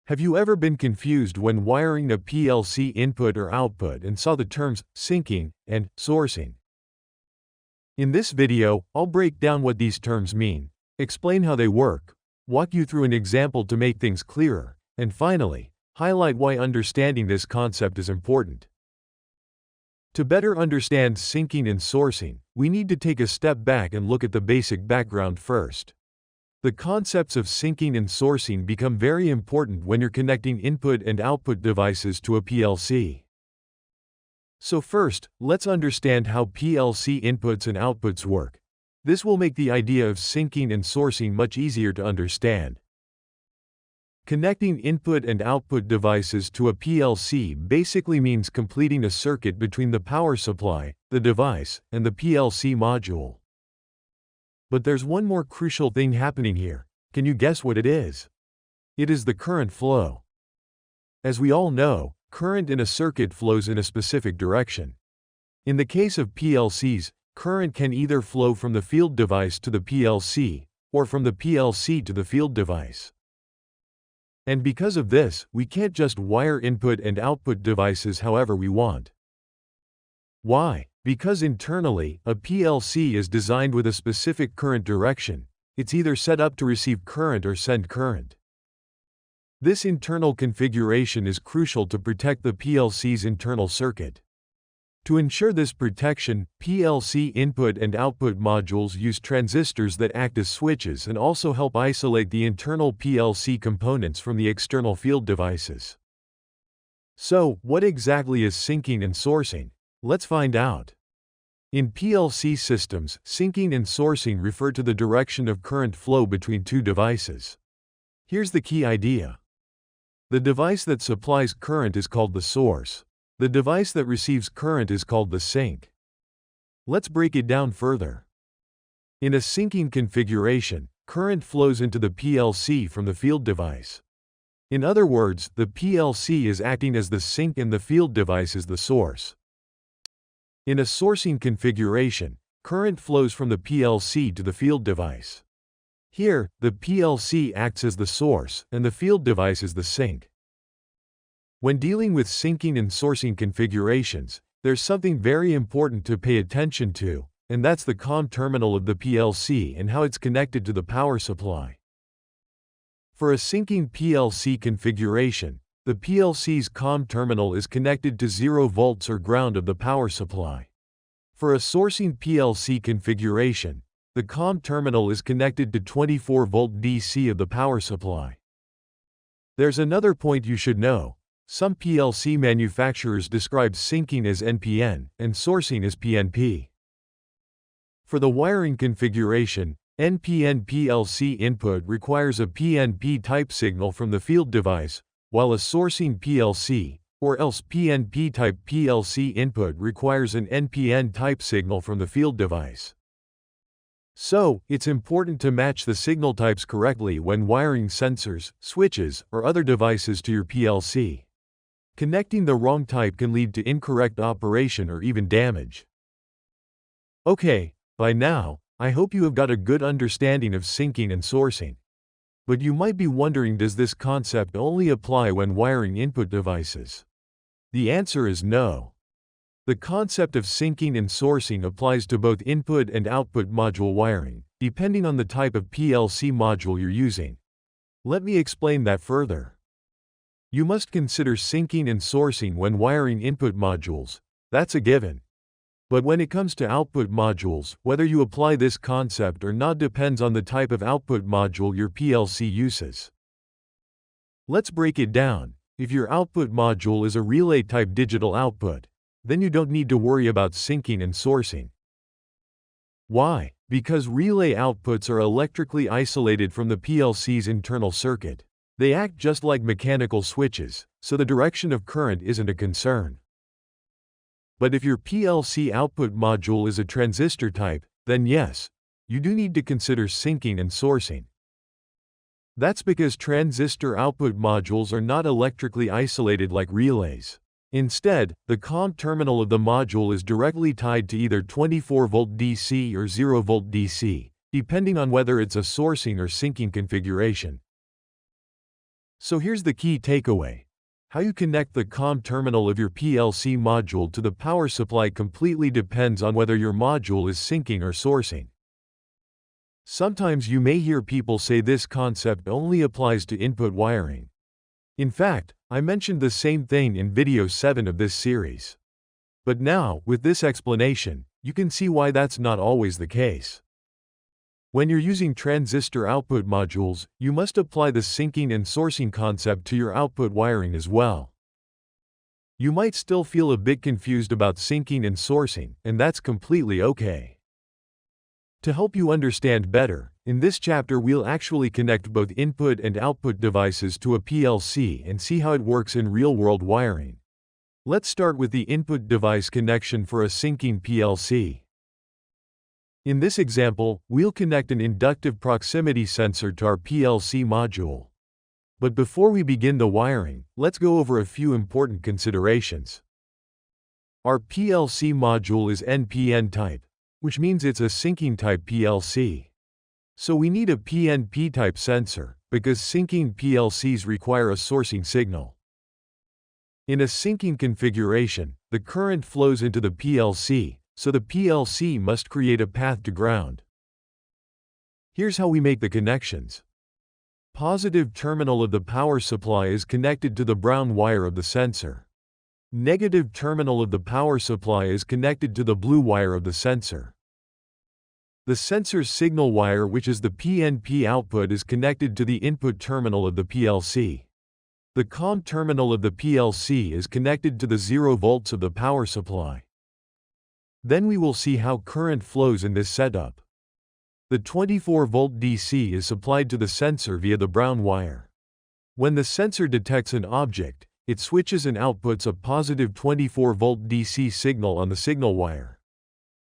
Have you ever been confused when wiring a PLC input or output and saw the terms syncing and sourcing? In this video, I'll break down what these terms mean, explain how they work, walk you through an example to make things clearer, and finally, highlight why understanding this concept is important. To better understand syncing and sourcing, we need to take a step back and look at the basic background first. The concepts of syncing and sourcing become very important when you're connecting input and output devices to a PLC. So first, let's understand how PLC inputs and outputs work. This will make the idea of syncing and sourcing much easier to understand. Connecting input and output devices to a PLC basically means completing a circuit between the power supply, the device, and the PLC module. But there's one more crucial thing happening here. Can you guess what it is? It is the current flow. As we all know, current in a circuit flows in a specific direction. In the case of PLCs, current can either flow from the field device to the PLC, or from the PLC to the field device. And because of this, we can't just wire input and output devices however we want. Why? Because internally, a PLC is designed with a specific current direction. It's either set up to receive current or send current. This internal configuration is crucial to protect the PLC's internal circuit. To ensure this protection, PLC input and output modules use transistors that act as switches and also help isolate the internal PLC components from the external field devices. So, what exactly is syncing and sourcing? Let's find out. In PLC systems, syncing and sourcing refer to the direction of current flow between two devices. Here's the key idea. The device that supplies current is called the source. The device that receives current is called the sink. Let's break it down further. In a syncing configuration, current flows into the PLC from the field device. In other words, the PLC is acting as the sink and the field device is the source. In a sourcing configuration, current flows from the PLC to the field device. Here, the PLC acts as the source and the field device is the sink. When dealing with syncing and sourcing configurations, there's something very important to pay attention to, and that's the COM terminal of the PLC and how it's connected to the power supply. For a syncing PLC configuration, the PLC's COM terminal is connected to 0 volts or ground of the power supply. For a sourcing PLC configuration, the COM terminal is connected to 24-volt DC of the power supply. There's another point you should know. Some PLC manufacturers describe syncing as NPN and sourcing as PNP. For the wiring configuration, NPN PLC input requires a PNP type signal from the field device, while a sourcing PLC, or else PNP type PLC input requires an NPN type signal from the field device. So, it's important to match the signal types correctly when wiring sensors, switches, or other devices to your PLC. Connecting the wrong type can lead to incorrect operation or even damage. Okay, by now, I hope you have got a good understanding of syncing and sourcing. But you might be wondering, does this concept only apply when wiring input devices? The answer is no. The concept of syncing and sourcing applies to both input and output module wiring, depending on the type of PLC module you're using. Let me explain that further. You must consider syncing and sourcing when wiring input modules. That's a given. But when it comes to output modules, whether you apply this concept or not depends on the type of output module your PLC uses. Let's break it down. If your output module is a relay-type digital output, then you don't need to worry about syncing and sourcing. Why? Because relay outputs are electrically isolated from the PLC's internal circuit. They act just like mechanical switches, so the direction of current isn't a concern. But if your PLC output module is a transistor type, then yes, you do need to consider syncing and sourcing. That's because transistor output modules are not electrically isolated like relays. Instead, the COM terminal of the module is directly tied to either 24-volt DC or 0-volt DC, depending on whether it's a sourcing or syncing configuration. So here's the key takeaway. How you connect the COM terminal of your PLC module to the power supply completely depends on whether your module is syncing or sourcing. Sometimes you may hear people say this concept only applies to input wiring. In fact, I mentioned the same thing in video 7 of this series. But now, with this explanation, you can see why that's not always the case. When you're using transistor output modules, you must apply the syncing and sourcing concept to your output wiring as well. You might still feel a bit confused about syncing and sourcing, and that's completely okay. To help you understand better, in this chapter we'll actually connect both input and output devices to a PLC and see how it works in real-world wiring. Let's start with the input device connection for a syncing PLC. In this example, we'll connect an inductive proximity sensor to our PLC module. But before we begin the wiring, let's go over a few important considerations. Our PLC module is NPN type, which means it's a syncing type PLC. So we need a PNP type sensor, because syncing PLCs require a sourcing signal. In a syncing configuration, the current flows into the PLC, so the PLC must create a path to ground. Here's how we make the connections. Positive terminal of the power supply is connected to the brown wire of the sensor. Negative terminal of the power supply is connected to the blue wire of the sensor. The sensor's signal wire, which is the PNP output, is connected to the input terminal of the PLC. The COM terminal of the PLC is connected to the 0 volts of the power supply. Then we will see how current flows in this setup. The 24-volt DC is supplied to the sensor via the brown wire. When the sensor detects an object, it switches and outputs a positive 24-volt DC signal on the signal wire.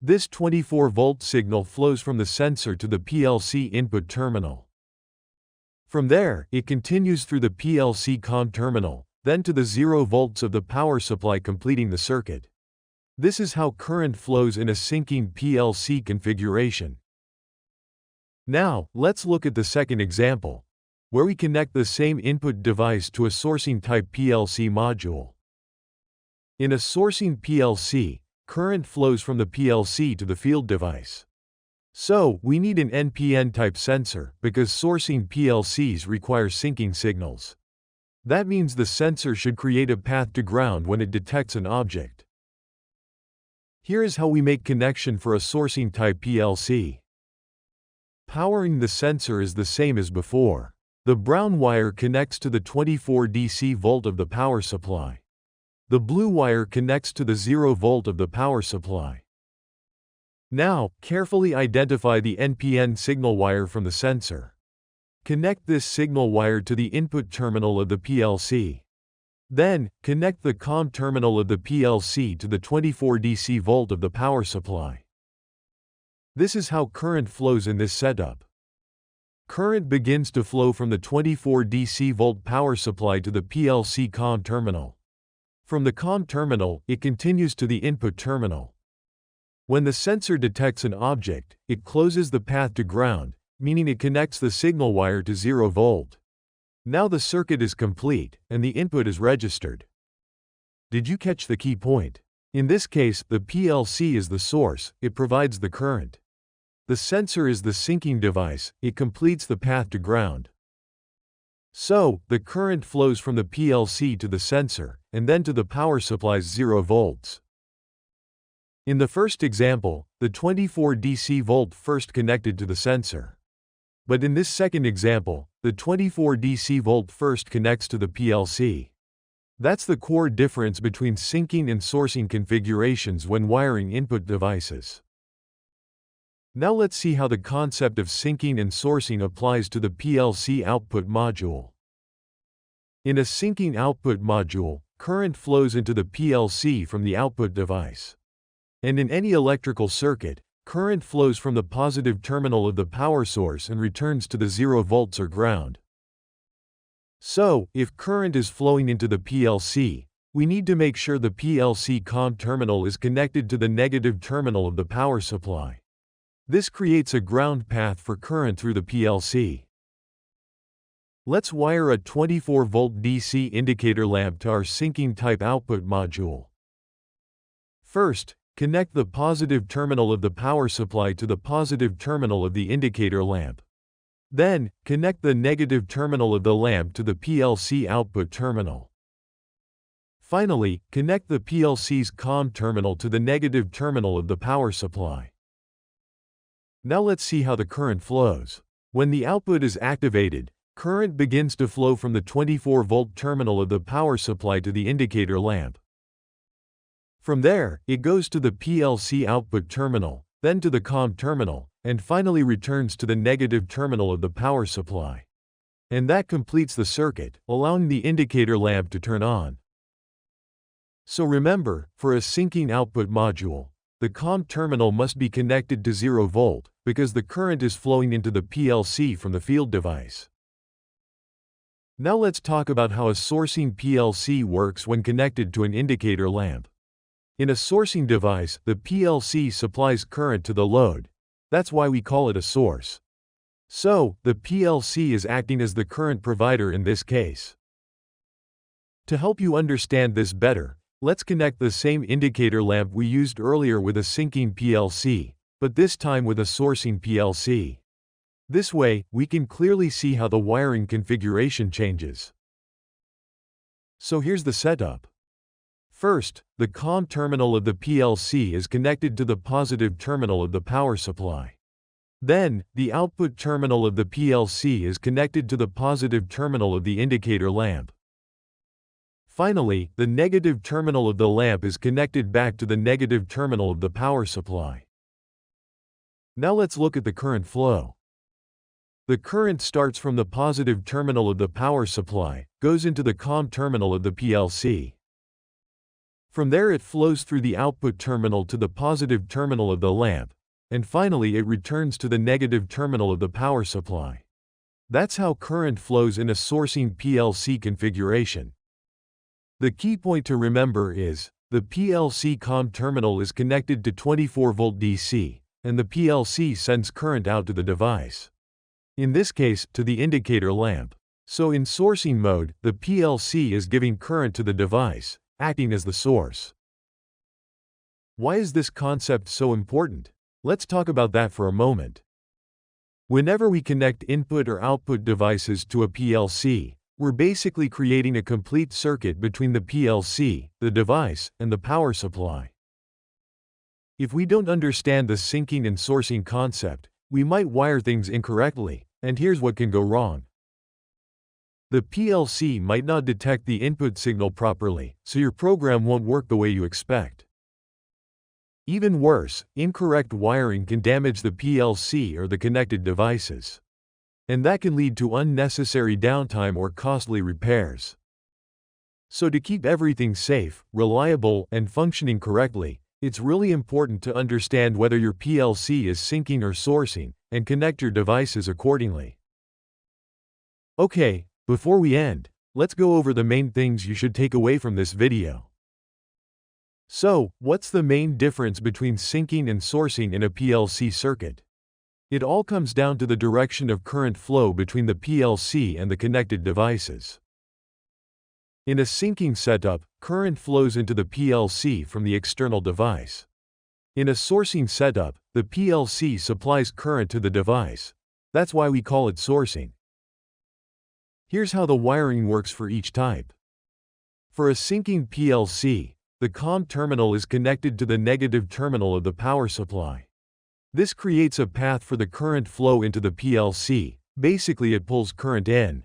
This 24-volt signal flows from the sensor to the PLC input terminal. From there, it continues through the PLC COM terminal, then to the 0 volts of the power supply, completing the circuit. This is how current flows in a syncing PLC configuration. Now, let's look at the second example, where we connect the same input device to a sourcing type PLC module. In a sourcing PLC, current flows from the PLC to the field device. So, we need an NPN type sensor, because sourcing PLCs require syncing signals. That means the sensor should create a path to ground when it detects an object. Here is how we make connection for a sourcing type PLC. Powering the sensor is the same as before. The brown wire connects to the 24 DC volt of the power supply. The blue wire connects to the 0 volt of the power supply. Now, carefully identify the NPN signal wire from the sensor. Connect this signal wire to the input terminal of the PLC. Then, connect the COM terminal of the PLC to the 24 DC volt of the power supply. This is how current flows in this setup. Current begins to flow from the 24 DC volt power supply to the PLC COM terminal. From the COM terminal, it continues to the input terminal. When the sensor detects an object, it closes the path to ground, meaning it connects the signal wire to 0 volt. Now the circuit is complete, and the input is registered. Did you catch the key point? In this case, the PLC is the source, it provides the current. The sensor is the syncing device, it completes the path to ground. So, the current flows from the PLC to the sensor, and then to the power supply's 0 volts. In the first example, the 24 DC volt first connected to the sensor. But in this second example, the 24 DC volt first connects to the PLC. That's the core difference between syncing and sourcing configurations when wiring input devices. Now let's see how the concept of syncing and sourcing applies to the PLC output module. In a syncing output module, current flows into the PLC from the output device. And in any electrical circuit, current flows from the positive terminal of the power source and returns to the 0 volts or ground. So, if current is flowing into the PLC, we need to make sure the PLC COM terminal is connected to the negative terminal of the power supply. This creates a ground path for current through the PLC. Let's wire a 24-volt DC indicator lamp to our syncing type output module. First, connect the positive terminal of the power supply to the positive terminal of the indicator lamp. Then, connect the negative terminal of the lamp to the PLC output terminal. Finally, connect the PLC's COM terminal to the negative terminal of the power supply. Now let's see how the current flows. When the output is activated, current begins to flow from the 24-volt terminal of the power supply to the indicator lamp. From there, it goes to the PLC output terminal, then to the COM terminal, and finally returns to the negative terminal of the power supply. And that completes the circuit, allowing the indicator lamp to turn on. So remember, for a syncing output module, the COM terminal must be connected to 0 volt, because the current is flowing into the PLC from the field device. Now let's talk about how a sourcing PLC works when connected to an indicator lamp. In a sourcing device, the PLC supplies current to the load. That's why we call it a source. So, the PLC is acting as the current provider in this case. To help you understand this better, let's connect the same indicator lamp we used earlier with a syncing PLC, but this time with a sourcing PLC. This way, we can clearly see how the wiring configuration changes. So here's the setup. First, the COM terminal of the PLC is connected to the positive terminal of the power supply. Then, the output terminal of the PLC is connected to the positive terminal of the indicator lamp. Finally, the negative terminal of the lamp is connected back to the negative terminal of the power supply. Now let's look at the current flow. The current starts from the positive terminal of the power supply, goes into the COM terminal of the PLC. From there it flows through the output terminal to the positive terminal of the lamp, and finally it returns to the negative terminal of the power supply. That's how current flows in a sourcing PLC configuration. The key point to remember is, the PLC COM terminal is connected to 24-volt DC, and the PLC sends current out to the device. In this case, to the indicator lamp. So in sourcing mode, the PLC is giving current to the device, acting as the source. Why is this concept so important? Let's talk about that for a moment. Whenever we connect input or output devices to a PLC, we're basically creating a complete circuit between the PLC, the device, and the power supply. If we don't understand the syncing and sourcing concept, we might wire things incorrectly, and here's what can go wrong. The PLC might not detect the input signal properly, so your program won't work the way you expect. Even worse, incorrect wiring can damage the PLC or the connected devices. And that can lead to unnecessary downtime or costly repairs. So to keep everything safe, reliable, and functioning correctly, it's really important to understand whether your PLC is syncing or sourcing, and connect your devices accordingly. Okay, before we end, let's go over the main things you should take away from this video. So, what's the main difference between syncing and sourcing in a PLC circuit? It all comes down to the direction of current flow between the PLC and the connected devices. In a syncing setup, current flows into the PLC from the external device. In a sourcing setup, the PLC supplies current to the device. That's why we call it sourcing. Here's how the wiring works for each type. For a syncing PLC, the COM terminal is connected to the negative terminal of the power supply. This creates a path for the current flow into the PLC. Basically, it pulls current in.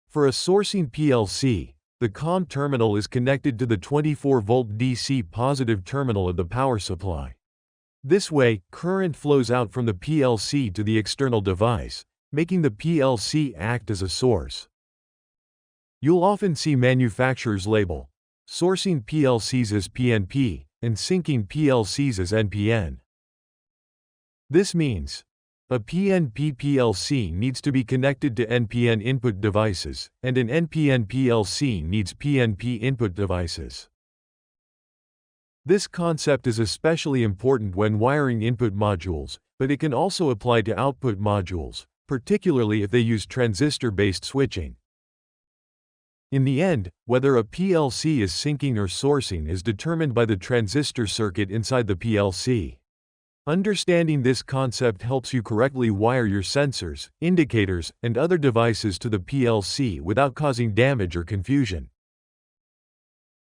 For a sourcing PLC, the COM terminal is connected to the 24-volt DC positive terminal of the power supply. This way, current flows out from the PLC to the external device, making the PLC act as a source. You'll often see manufacturers label sourcing PLCs as PNP and syncing PLCs as NPN. This means a PNP PLC needs to be connected to NPN input devices, and an NPN PLC needs PNP input devices. This concept is especially important when wiring input modules, but it can also apply to output modules, particularly if they use transistor-based switching. In the end, whether a PLC is syncing or sourcing is determined by the transistor circuit inside the PLC. Understanding this concept helps you correctly wire your sensors, indicators, and other devices to the PLC without causing damage or confusion.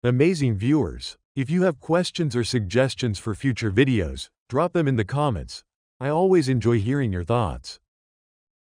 Amazing viewers! If you have questions or suggestions for future videos, drop them in the comments. I always enjoy hearing your thoughts.